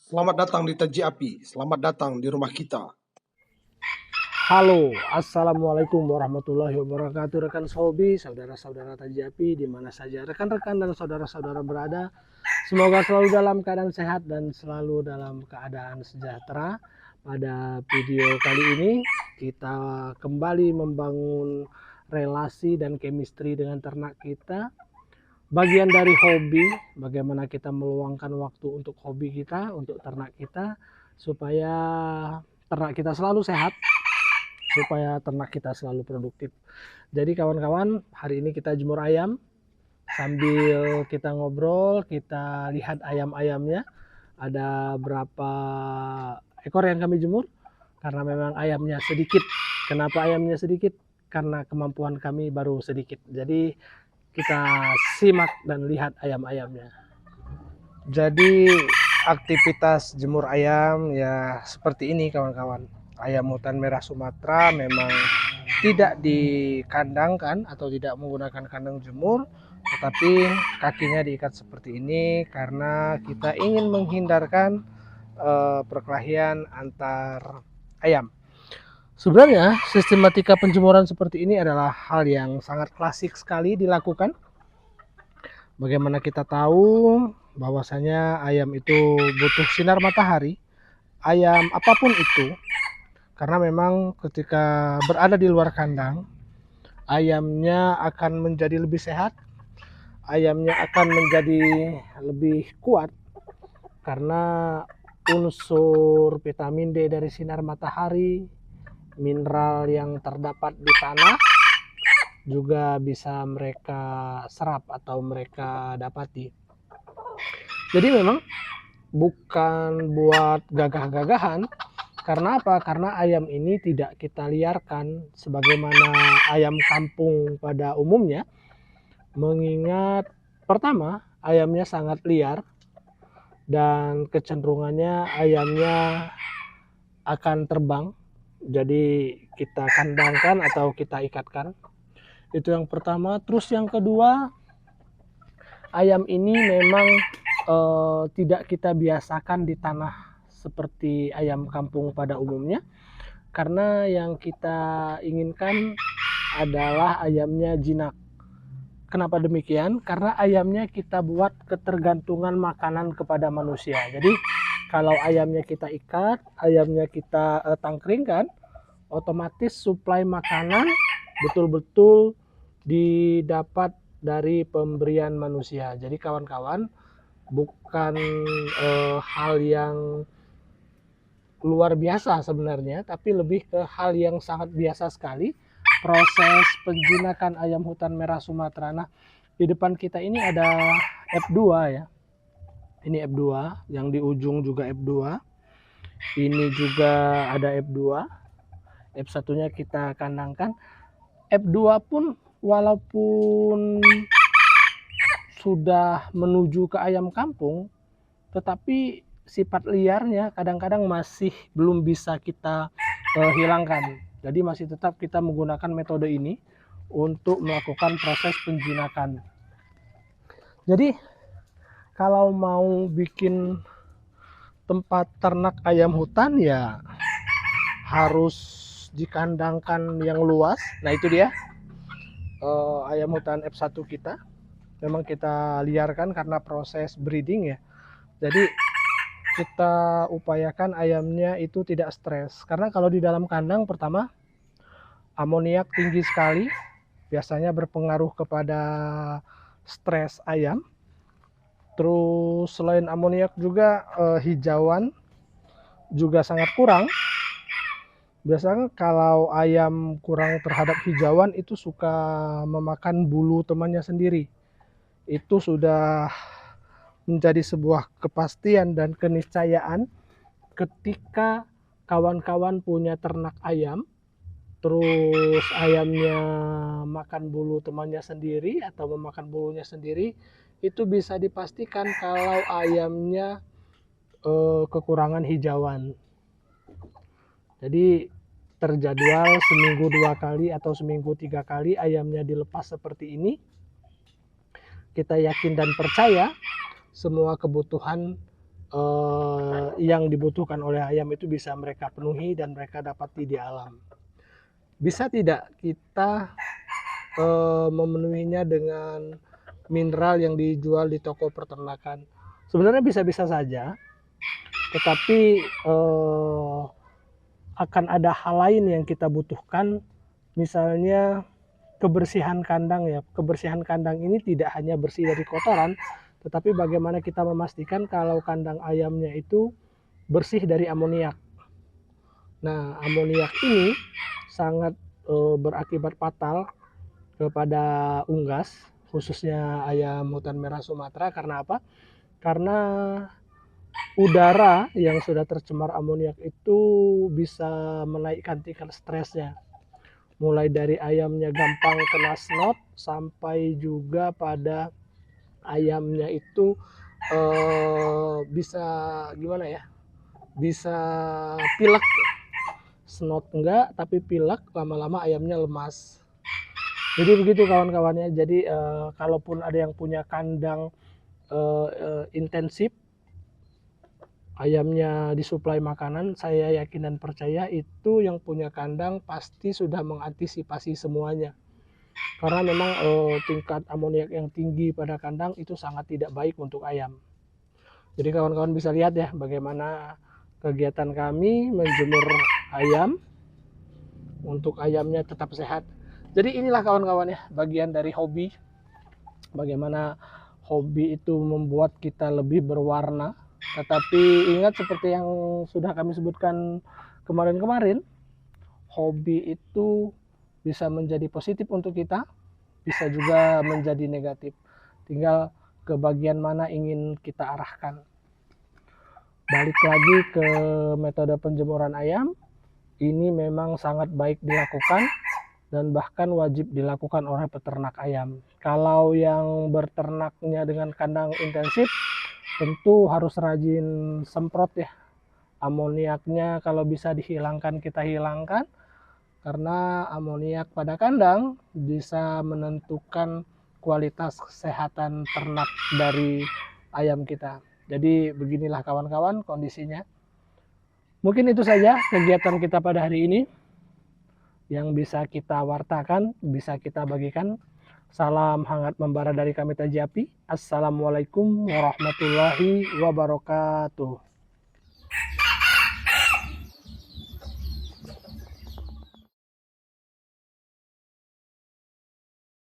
Selamat datang di Taji Api, selamat datang di rumah kita. Halo, assalamualaikum warahmatullahi wabarakatuh, rekan Sobi, saudara-saudara Taji Api, di mana saja rekan-rekan dan saudara-saudara berada. Semoga selalu dalam keadaan sehat dan selalu dalam keadaan sejahtera. Pada video kali ini kita kembali membangun relasi dan chemistry dengan ternak kita. Bagian dari hobi, bagaimana kita meluangkan waktu untuk hobi kita, untuk ternak kita, supaya ternak kita selalu sehat, supaya ternak kita selalu produktif. Jadi kawan-kawan, hari ini kita jemur ayam. Sambil kita ngobrol, kita lihat ayam-ayamnya. Ada berapa ekor yang kami jemur? Karena memang ayamnya sedikit. Kenapa ayamnya sedikit? Karena kemampuan kami baru sedikit. Jadi kita simak dan lihat ayam-ayamnya. Jadi aktivitas jemur ayam ya seperti ini kawan-kawan. Ayam hutan merah Sumatera memang tidak dikandangkan atau tidak menggunakan kandang jemur, tetapi kakinya diikat seperti ini karena kita ingin menghindarkan perkelahian antar ayam. Sebenarnya sistematika penjemuran seperti ini adalah hal yang sangat klasik sekali dilakukan. Bagaimana kita tahu bahwasanya ayam itu butuh sinar matahari, ayam apapun itu, karena memang ketika berada di luar kandang, ayamnya akan menjadi lebih sehat, ayamnya akan menjadi lebih kuat karena unsur vitamin D dari sinar matahari, mineral yang terdapat di tanah juga bisa mereka serap atau mereka dapati. Jadi memang bukan buat gagah-gagahan. Karena apa? Karena ayam ini tidak kita liarkan sebagaimana ayam kampung pada umumnya. Mengingat pertama, ayamnya sangat liar dan kecenderungannya ayamnya akan terbang. Jadi kita kandangkan atau kita ikatkan. Itu yang pertama. Terus yang kedua, ayam ini memang tidak kita biasakan di tanah seperti ayam kampung pada umumnya, karena yang kita inginkan adalah ayamnya jinak. Kenapa demikian? Karena ayamnya kita buat ketergantungan makanan kepada manusia. Jadi kalau ayamnya kita ikat, ayamnya kita tangkringkan, otomatis suplai makanan betul-betul didapat dari pemberian manusia. Jadi kawan-kawan, bukan hal yang luar biasa sebenarnya, tapi lebih ke hal yang sangat biasa sekali, proses penjinakan ayam hutan merah Sumatera. Nah, di depan kita ini ada F2 ya. Ini F2, yang di ujung juga F2. Ini juga ada F2. F1-nya kita kandangkan. F2 pun walaupun sudah menuju ke ayam kampung, tetapi sifat liarnya kadang-kadang masih belum bisa kita hilangkan. Jadi masih tetap kita menggunakan metode ini untuk melakukan proses penjinakan. Jadi kalau mau bikin tempat ternak ayam hutan ya harus dikandangkan yang luas. Nah itu dia ayam hutan F1 kita. Memang kita liarkan karena proses breeding ya. Jadi kita upayakan ayamnya itu tidak stres. Karena kalau di dalam kandang, pertama amoniak tinggi sekali, biasanya berpengaruh kepada stres ayam. Terus selain amoniak juga hijauan juga sangat kurang. Biasanya kalau ayam kurang terhadap hijauan itu suka memakan bulu temannya sendiri. Itu sudah menjadi sebuah kepastian dan keniscayaan ketika kawan-kawan punya ternak ayam, terus ayamnya makan bulu temannya sendiri atau memakan bulunya sendiri, itu bisa dipastikan kalau ayamnya kekurangan hijauan. Jadi terjadwal seminggu 2 kali atau seminggu 3 kali ayamnya dilepas seperti ini. Kita yakin dan percaya semua kebutuhan yang dibutuhkan oleh ayam itu bisa mereka penuhi dan mereka dapati di alam. Bisa tidak kita memenuhinya dengan mineral yang dijual di toko peternakan? Sebenarnya bisa-bisa saja, tetapi akan ada hal lain yang kita butuhkan, misalnya kebersihan kandang ya. Kebersihan kandang ini tidak hanya bersih dari kotoran, tetapi bagaimana kita memastikan kalau kandang ayamnya itu bersih dari amoniak. Nah, amoniak ini sangat berakibat fatal kepada unggas, khususnya ayam hutan merah Sumatera. Karena apa? Karena udara yang sudah tercemar amoniak itu bisa menaikkan tingkat stresnya. Mulai dari ayamnya gampang kena snot sampai juga pada ayamnya itu bisa gimana ya? Bisa pilek. Snot enggak, tapi pilek, lama-lama ayamnya lemas. Jadi begitu kawan-kawannya. Jadi kalaupun ada yang punya kandang intensif, ayamnya disuplai makanan, saya yakin dan percaya itu yang punya kandang pasti sudah mengantisipasi semuanya. Karena memang tingkat amoniak yang tinggi pada kandang itu sangat tidak baik untuk ayam. Jadi kawan-kawan bisa lihat ya bagaimana kegiatan kami menjemur ayam untuk ayamnya tetap sehat. Jadi inilah kawan-kawan ya bagian dari hobi. Bagaimana hobi itu membuat kita lebih berwarna. Tetapi ingat seperti yang sudah kami sebutkan kemarin-kemarin, hobi itu bisa menjadi positif untuk kita, bisa juga menjadi negatif. Tinggal ke bagian mana ingin kita arahkan. Balik lagi ke metode penjemuran ayam, ini memang sangat baik dilakukan dan bahkan wajib dilakukan oleh peternak ayam. Kalau yang berternaknya dengan kandang intensif, tentu harus rajin semprot ya. Amoniaknya kalau bisa dihilangkan, kita hilangkan. Karena amoniak pada kandang bisa menentukan kualitas kesehatan ternak dari ayam kita. Jadi beginilah kawan-kawan kondisinya. Mungkin itu saja kegiatan kita pada hari ini yang bisa kita wartakan, bisa kita bagikan. Salam hangat membara dari kami Taji Api. Assalamualaikum warahmatullahi wabarakatuh.